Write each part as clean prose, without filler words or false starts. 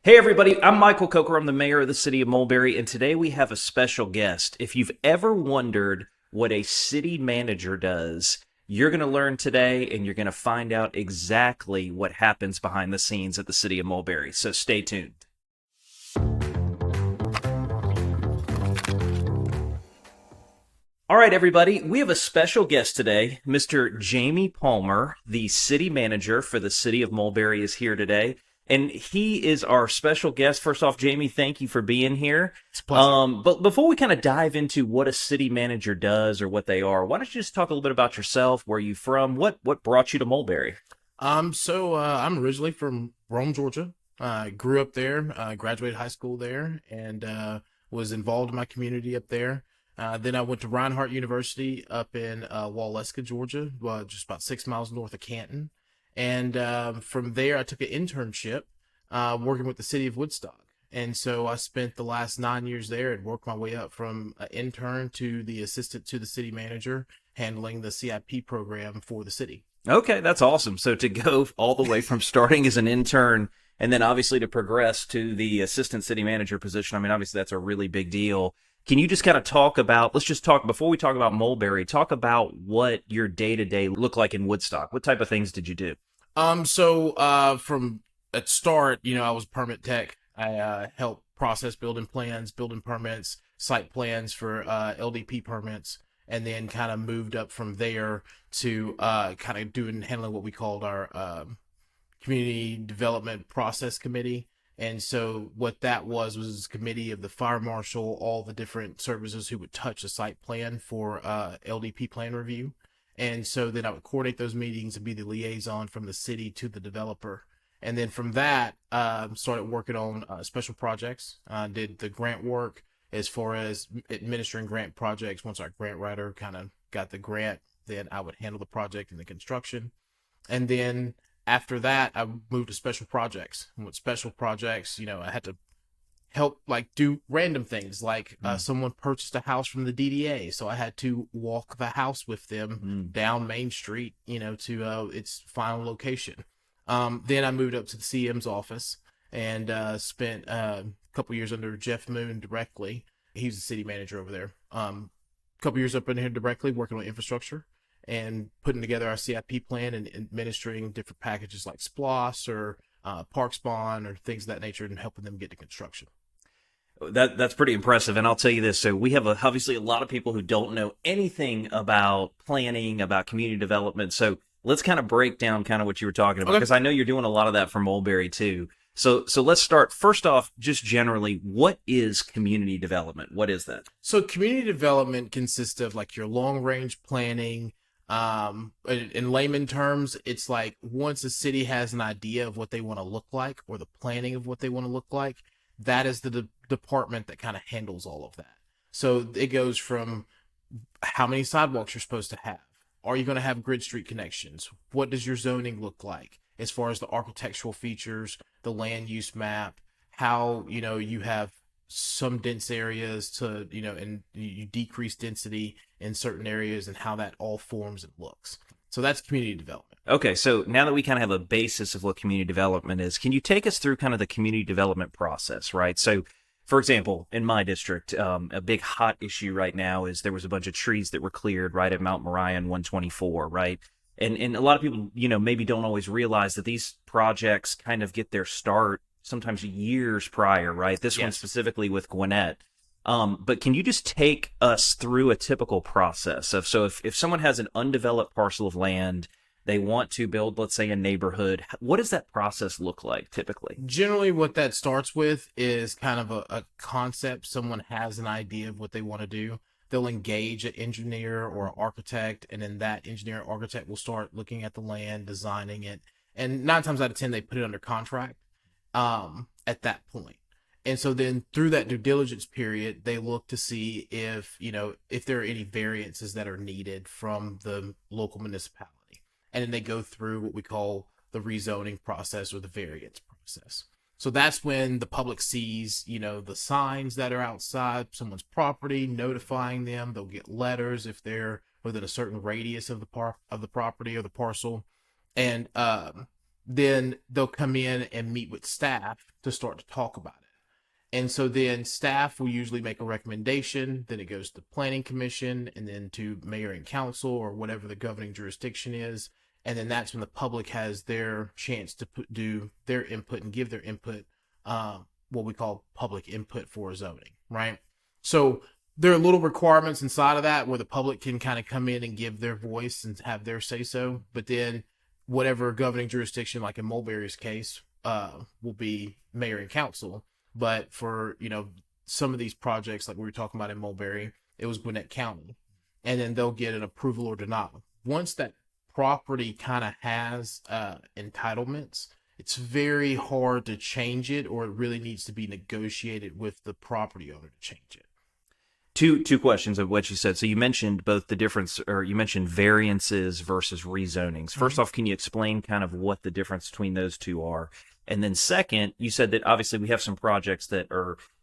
Hey everybody, I'm Michael Coker. I'm the mayor of the city of Mulberry, and today we have a special guest. If you've ever wondered what a city manager does, you're going to learn today, and you're going to find out exactly what happens behind the scenes at the city of Mulberry. So stay tuned. All right, everybody, we have a special guest today. Mr. Jamie Palmer, the city manager for the city of Mulberry, is here today. And he is our special guest. First off, Jamie, thank you for being here. It's a pleasure. But before we kind of dive into what a city manager does or what they are, why don't you just talk a little bit about yourself? Where are you from? What brought you to Mulberry? I'm originally from Rome, Georgia. I grew up there, graduated high school there, and was involved in my community up there. Then I went to Reinhardt University up in Waleska, Georgia, just about 6 miles north of Canton. And from there, I took an internship working with the city of Woodstock. And so I spent the last 9 years there and worked my way up from an intern to the assistant to the city manager, handling the CIP program for the city. Okay, that's awesome. So to go all the way from starting as an intern and then obviously to progress to the assistant city manager position, I mean, obviously that's a really big deal. Can you just kind of talk about, let's just talk, before we talk about Mulberry, talk about what your day-to-day looked like in Woodstock. What type of things did you do? From at start, I was permit tech. I helped process building plans, building permits, site plans for LDP permits, and then kind of moved up from there to kind of handling what we called our community development process committee. And so what that was a committee of the fire marshal, all the different services who would touch the site plan for LDP plan review. And so then I would coordinate those meetings and be the liaison from the city to the developer. And then from that, started working on special projects. Did the grant work as far as administering grant projects. Once our grant writer kind of got the grant, then I would handle the project and the construction. And then after that, I moved to special projects. And with special projects, I had to help do random things like someone purchased a house from the DDA, so I had to walk the house with them down Main Street, to its final location. Then I moved up to the CM's office and spent a couple years under Jeff Moon directly. He's the city manager over there. A couple years up in here directly working on infrastructure and putting together our CIP plan and administering different packages like SPLOS or Parks Bond or things of that nature and helping them get to construction. That's pretty impressive, and I'll tell you this. So we have obviously a lot of people who don't know anything about planning, about community development. So let's kind of break down kind of what you were talking about, because I know you're doing a lot of that for Mulberry too. So let's start first off, just generally, what is community development? What is that? So community development consists of your long range planning. In layman terms, it's like once a city has an idea of what they want to look like or the planning of what they want to look like, that is the department that kind of handles all of that. So it goes from how many sidewalks you're supposed to have. Are you going to have grid street connections? What does your zoning look like as far as the architectural features, the land use map, how, you have some dense areas to, and you decrease density in certain areas and how that all forms and looks. So that's community development. Okay, so now that we kind of have a basis of what community development is, can you take us through kind of the community development process, right? So, for example, in my district, a big hot issue right now is there was a bunch of trees that were cleared right at Mount Moriah and 124, right? And a lot of people, maybe don't always realize that these projects kind of get their start sometimes years prior, right? This one specifically with Gwinnett. But can you just take us through a typical process of, so if someone has an undeveloped parcel of land, they want to build, let's say, a neighborhood, what does that process look like typically? Generally, what that starts with is kind of a concept. Someone has an idea of what they want to do. They'll engage an engineer or an architect, and then that engineer or architect will start looking at the land, designing it. And 9 times out of 10, they put it under contract at that point. And so then through that due diligence period, they look to see if there are any variances that are needed from the local municipality. And then they go through what we call the rezoning process or the variance process. So that's when the public sees, the signs that are outside someone's property, notifying them. They'll get letters if they're within a certain radius of the property or the parcel. And then they'll come in and meet with staff to start to talk about it. And so then staff will usually make a recommendation, then it goes to the planning commission and then to mayor and council or whatever the governing jurisdiction is. And then that's when the public has their chance to do their input and give their input, what we call public input for zoning, right? So there are little requirements inside of that where the public can kind of come in and give their voice and have their say so. But then whatever governing jurisdiction, like in Mulberry's case, will be mayor and council. But for, some of these projects, like we were talking about in Mulberry, it was Gwinnett County. And then they'll get an approval or denial. Once that property kind of has entitlements, it's very hard to change it, or it really needs to be negotiated with the property owner to change it. Two questions of what you said. So you mentioned both the difference, or you mentioned variances versus rezonings. First off, can you explain kind of what the difference between those two are? And then second, you said that obviously we have some projects that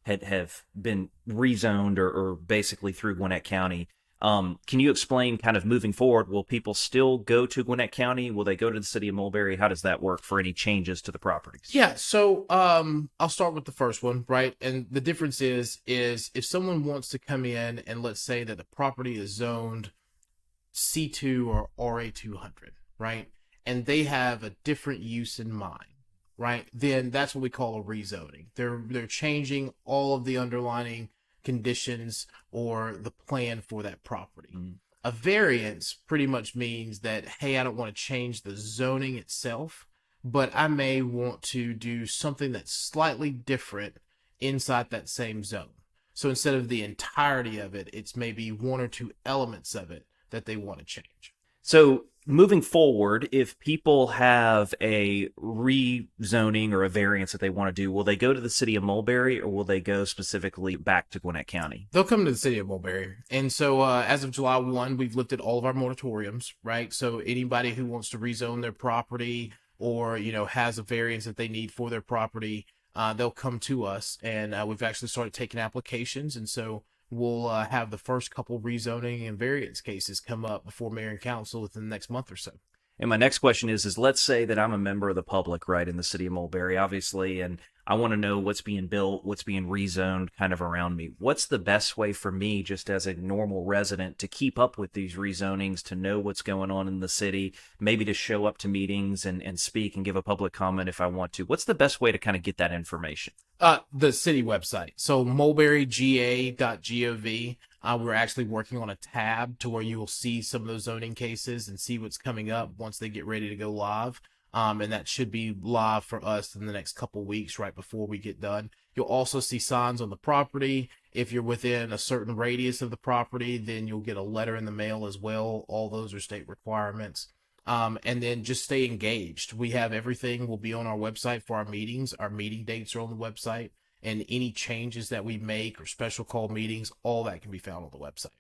have been rezoned or basically through Gwinnett County. Can you explain kind of moving forward, will people still go to Gwinnett County? Will they go to the city of Mulberry? How does that work for any changes to the properties? Yeah, so I'll start with the first one, right? And the difference is if someone wants to come in and let's say that the property is zoned C2 or RA200, right? And they have a different use in mind, right? Then that's what we call a rezoning. They're changing all of the underlying conditions or the plan for that property. A variance pretty much means that, hey, I don't want to change the zoning itself, but I may want to do something that's slightly different inside that same zone. So instead of the entirety of it, it's maybe one or two elements of it that they want to change. So moving forward, if people have a rezoning or a variance that they want to do, will they go to the city of Mulberry or will they go specifically back to Gwinnett County? They'll come to the city of Mulberry. And so as of July 1, we've lifted all of our moratoriums, right? So anybody who wants to rezone their property or, has a variance that they need for their property, they'll come to us. And we've actually started taking applications. And so we'll have the first couple rezoning and variance cases come up before mayor and council within the next month or so. And my next question is let's say that I'm a member of the public, right, in the city of Mulberry, obviously, and I want to know what's being built, what's being rezoned kind of around me. What's the best way for me, just as a normal resident, to keep up with these rezonings, to know what's going on in the city, maybe to show up to meetings and speak and give a public comment if I want to? What's the best way to kind of get that information? The city website. So mulberryga.gov. We're actually working on a tab to where you will see some of those zoning cases and see what's coming up once they get ready to go live. And that should be live for us in the next couple weeks right before we get done. You'll also see signs on the property. If you're within a certain radius of the property, then you'll get a letter in the mail as well. All those are state requirements. And then just stay engaged. We have everything will be on our website for our meetings. Our meeting dates are on the website, and any changes that we make or special call meetings, all that can be found on the website.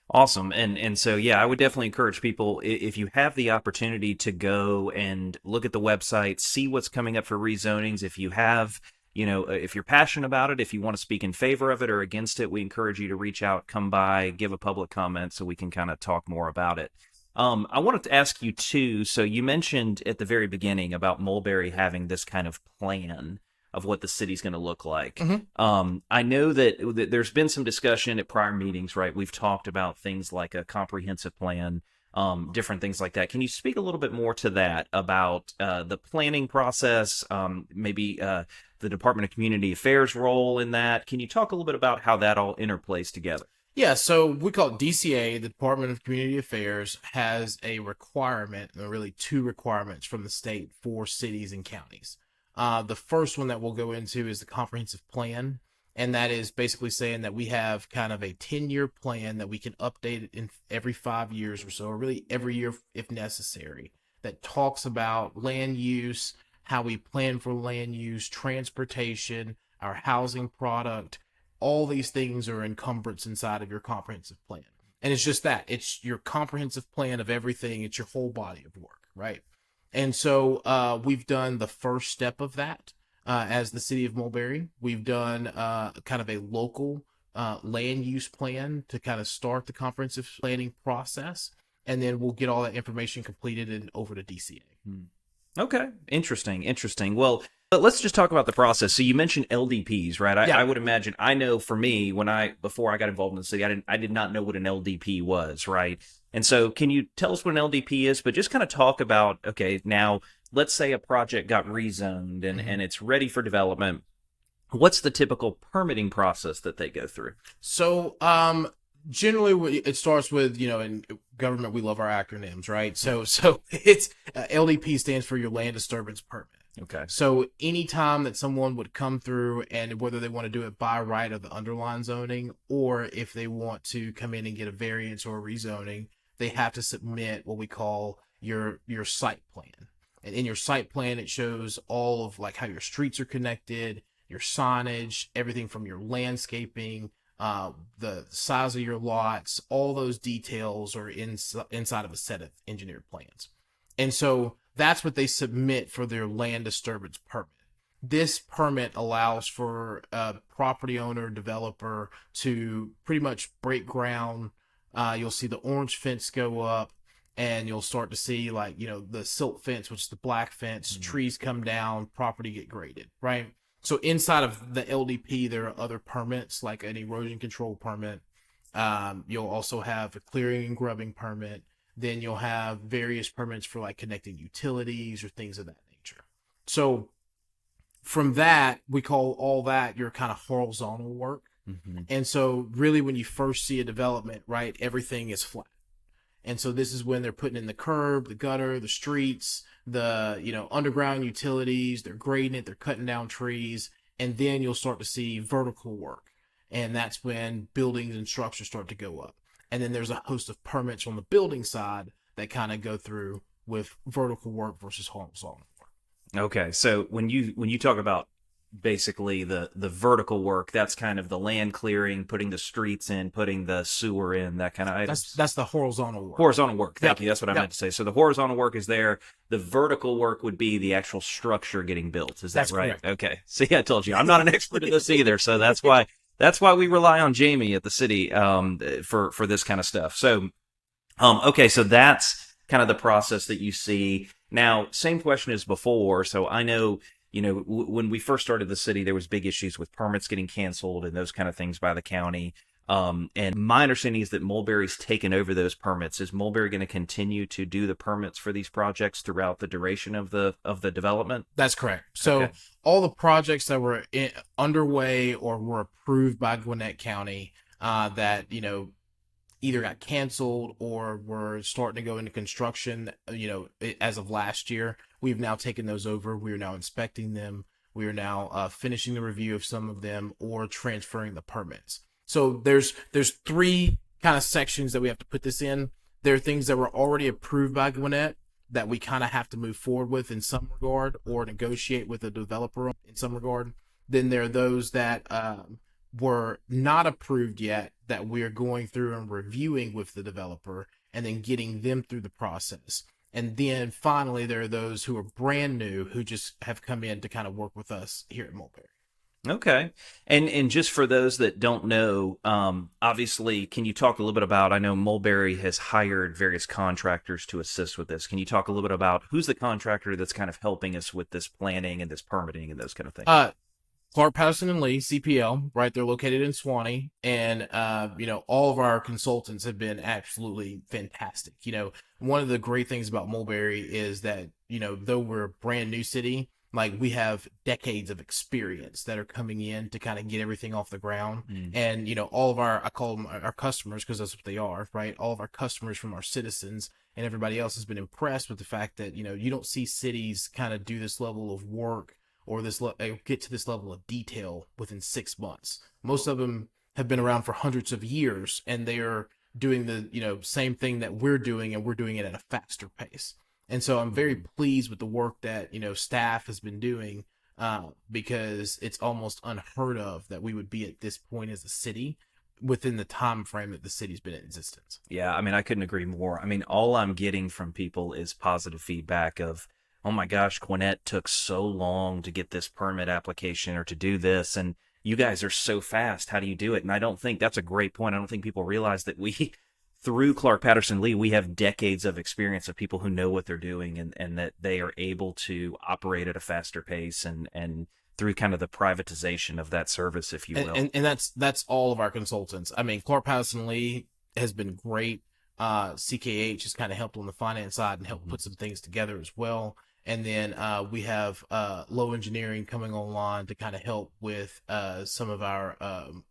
Awesome. And so, yeah, I would definitely encourage people, if you have the opportunity to go and look at the website, see what's coming up for rezonings. If you have, if you're passionate about it, if you want to speak in favor of it or against it, we encourage you to reach out, come by, give a public comment so we can kind of talk more about it. I wanted to ask you too, so you mentioned at the very beginning about Mulberry having this kind of plan of what the city's going to look like. Mm-hmm. I know that there's been some discussion at prior meetings, right? We've talked about things like a comprehensive plan, different things like that. Can you speak a little bit more to that about the planning process, maybe the Department of Community Affairs role in that? Can you talk a little bit about how that all interplays together? Yeah, so we call it DCA, the Department of Community Affairs, has a requirement, or really two requirements from the state for cities and counties. The first one that we'll go into is the comprehensive plan, and that is basically saying that we have kind of a 10-year plan that we can update in every 5 years or so, or really every year if necessary, that talks about land use, how we plan for land use, transportation, our housing product. All these things are encumbrance inside of your comprehensive plan. And it's just that. It's your comprehensive plan of everything. It's your whole body of work, right? And so we've done the first step of that as the city of Mulberry. We've done kind of a local land use plan to kind of start the comprehensive planning process. And then we'll get all that information completed and over to DCA. Okay, interesting, interesting. Well, but let's just talk about the process. So you mentioned LDPs, right? I Yeah. would imagine. I know for me, before I got involved in the city, I did not know what an LDP was, right? And so, can you tell us what an LDP is? But just kind of talk about, okay, now let's say a project got rezoned Mhm. and it's ready for development. What's the typical permitting process that they go through? So, generally, it starts with, in government we love our acronyms, right? So it's LDP stands for your land disturbance permit. Okay. So anytime that someone would come through, and whether they want to do it by right of the underlying zoning, or if they want to come in and get a variance or a rezoning, they have to submit what we call your site plan. And in your site plan, it shows all of like how your streets are connected, your signage, everything from your landscaping, the size of your lots, all those details are inside of a set of engineered plans. And so that's what they submit for their land disturbance permit. This permit allows for a property owner, developer to pretty much break ground. You'll see the orange fence go up, and you'll start to see, like, the silt fence, which is the black fence, trees come down, property get graded, right? So inside of the LDP, there are other permits like an erosion control permit. You'll also have a clearing and grubbing permit. Then you'll have various permits for like connecting utilities or things of that nature. So from that, we call all that your kind of horizontal work. Mm-hmm. And so really when you first see a development, right, everything is flat. And so this is when they're putting in the curb, the gutter, the streets, the, underground utilities, they're grading it, they're cutting down trees, and then you'll start to see vertical work. And that's when buildings and structures start to go up. And then there's a host of permits on the building side that kind of go through with vertical work versus horizontal work. Okay, so when you talk about basically the vertical work, that's kind of the land clearing, putting the streets in, putting the sewer in, that kind of That's items. that's the horizontal work. Horizontal work. Thank Yep. you. That's what I Yep. meant to say. So the horizontal work is there. The vertical work would be the actual structure getting built. Is that That's right? correct. Okay. See, I told you I'm not an expert in this either, so that's why we rely on Jamie at the city for this kind of stuff. So okay, so that's kind of the process that you see. Now, same question as before. So I know, when we first started the city, there was big issues with permits getting canceled and those kind of things by the county. And my understanding is that Mulberry's taken over those permits. Is Mulberry going to continue to do the permits for these projects throughout the duration of the development? That's correct. So Okay. all the projects that were underway or were approved by Gwinnett County, that either got canceled or were starting to go into construction, as of last year, we've now taken those over. We are now inspecting them. We are now finishing the review of some of them or transferring the permits. So there's three kind of sections that we have to put this in. There are things that were already approved by Gwinnett that we kind of have to move forward with in some regard or negotiate with the developer in some regard. Then there are those that were not approved yet that we're going through and reviewing with the developer and then getting them through the process. And then finally, there are those who are brand new who just have come in to kind of work with us here at Mulberry. Okay. And just for those that don't know, obviously, can you talk a little bit about, I know Mulberry has hired various contractors to assist with this. Can you talk a little bit about who's the contractor that's kind of helping us with this planning and this permitting and those kind of things? Clark Patterson and Lee, CPL, right? They're located in Swanee, and all of our consultants have been absolutely fantastic. One of the great things about Mulberry is that though we're a brand new city, like we have decades of experience that are coming in to kind of get everything off the ground. Mm. And all of I call them our customers because that's what they are, right? All of our customers from our citizens and everybody else has been impressed with the fact that you don't see cities kind of do this level of work or get to this level of detail within 6 months. Most of them have been around for hundreds of years, and they are doing the same thing that we're doing, and we're doing it at a faster pace. And so I'm very pleased with the work that staff has been doing, because it's almost unheard of that we would be at this point as a city within the time frame that the city's been in existence. Yeah, I mean, I couldn't agree more. I mean, all I'm getting from people is positive feedback of, oh my gosh, Gwinnett took so long to get this permit application or to do this, and you guys are so fast. How do you do it? And I don't think that's a great point. I don't think people realize that we through Clark Patterson Lee, we have decades of experience of people who know what they're doing, and that they are able to operate at a faster pace, and through kind of the privatization of that service, if you will. And that's all of our consultants. I mean, Clark Patterson Lee has been great. CKH has kind of helped on the finance side and helped put some things together as well. And then we have Low Engineering coming online to kind of help with some of our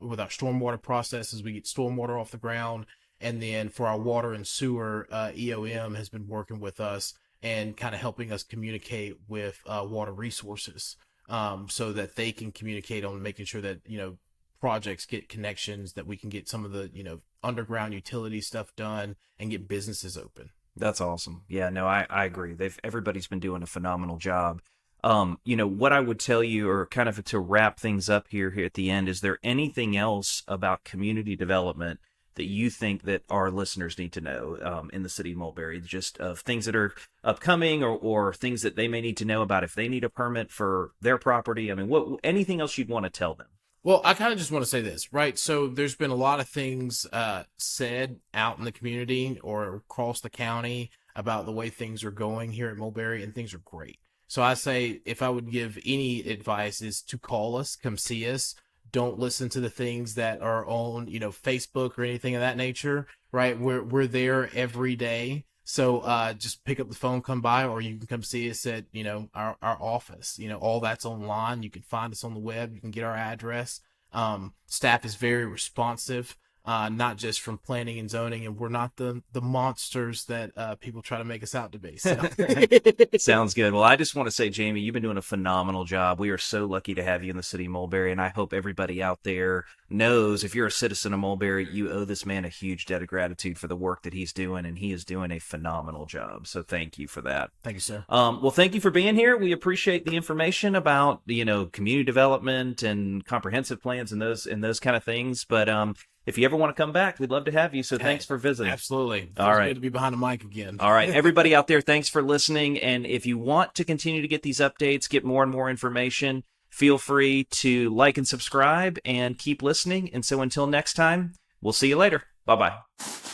with our stormwater processes. We get stormwater off the ground. And then for our water and sewer, EOM has been working with us and kind of helping us communicate with water resources, so that they can communicate on making sure that, projects get connections, that we can get some of the, underground utility stuff done and get businesses open. That's awesome. Yeah, no, I agree. Everybody's been doing a phenomenal job. What I would tell you, or kind of to wrap things up here at the end, is there anything else about community development that you think that our listeners need to know in the city of Mulberry, just of things that are upcoming, or things that they may need to know about if they need a permit for their property? I mean, anything else you'd want to tell them? Well, I kind of just want to say this, right? So there's been a lot of things said out in the community or across the county about the way things are going here at Mulberry, and things are great. So I say, if I would give any advice, is to call us, come see us. Don't listen to the things that are on, Facebook or anything of that nature, right? We're there every day. So just pick up the phone, come by, or you can come see us at, our office. All that's online. You can find us on the web. You can get our address. Staff is very responsive, not just from planning and zoning, and we're not the monsters that people try to make us out to be. So. Sounds good. Well, I just want to say, Jamie, you've been doing a phenomenal job. We are so lucky to have you in the city of Mulberry, and I hope everybody out there knows, if you're a citizen of Mulberry, you owe this man a huge debt of gratitude for the work that he's doing, and he is doing a phenomenal job. So thank you for that. Thank you, sir. Well, thank you for being here. We appreciate the information about, community development and comprehensive plans and those kind of things. But if you ever want to come back, we'd love to have you. So thanks for visiting. Absolutely. All right. Good to be behind the mic again. All right. Everybody out there, thanks for listening. And if you want to continue to get these updates, get more and more information, feel free to like and subscribe and keep listening. And so until next time, we'll see you later. Bye-bye.